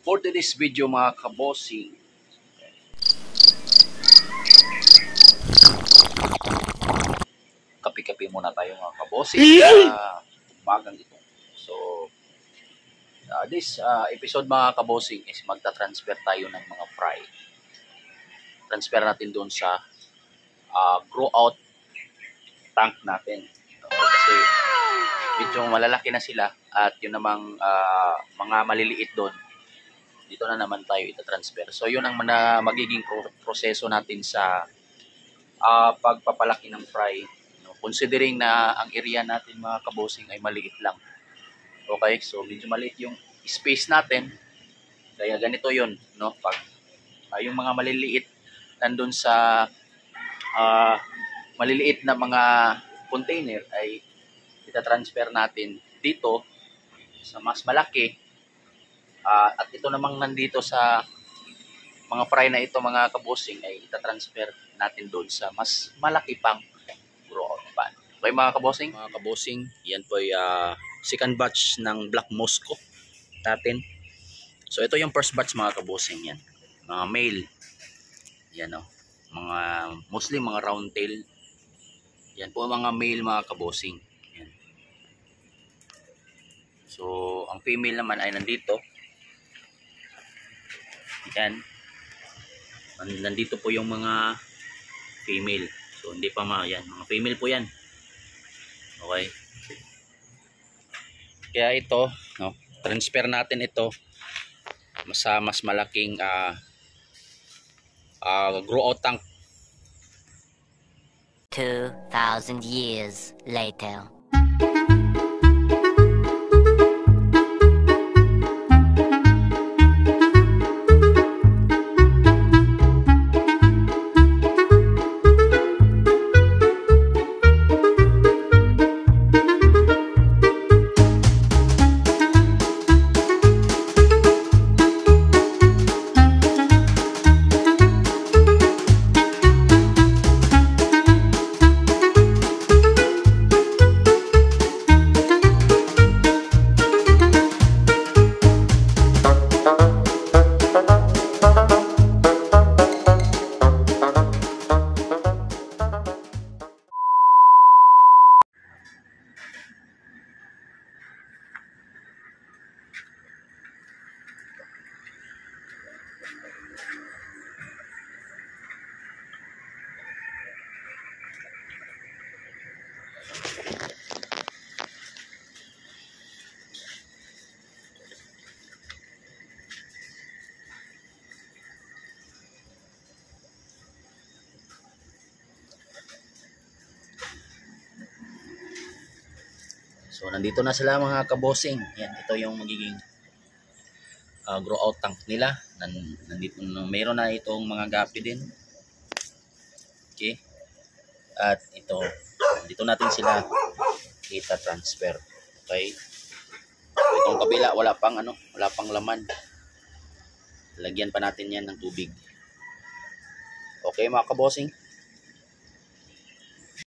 For today's video mga kabossing, kape-kape muna tayo mga kabossing sa umagang ito. So, this episode mga kabossing is magta-transfer tayo ng mga fry. Transfer natin doon sa grow out tank natin. Kasi medyo malalaki na sila at yun namang mga maliliit doon, dito na naman tayo ita-transfer. So yun ang magiging proseso natin sa pagpapalaki ng fry. Considering na ang area natin mga kabossing ay maliit lang. Okay, so medyo maliit yung space natin. Kaya ganito yun, no? Pag yung mga maliliit nandun sa maliliit na mga container ay ita-transfer natin dito sa mas malaki. At ito namang nandito sa mga fry na ito mga kabossing ay ita-transfer natin doon sa mas malaki pang grow out pan. Okay mga kabossing, yan po ay second batch ng Black Moscow natin. So ito yung first batch mga kabossing, yan. Mga male. Yan o. Mga mostly mga round tail. Yan po mga male mga kabossing. Yan. So ang female naman ay nandito. Yan. Nandito po yung mga female. So hindi pa yan, mga female po yan. Okay. Kaya ito, no, transfer natin ito sa mas malaking grow out tank. 2,000 years later. So nandito na sila mga kabossing. Yan, ito yung magiging grow out tank nila. Nandito mayroon na itong mga gapi din. Okay? At ito, dito natin sila ita-transfer. Okay? So, itong kabila wala pang laman. Lagyan pa natin yan ng tubig. Okay mga kabossing?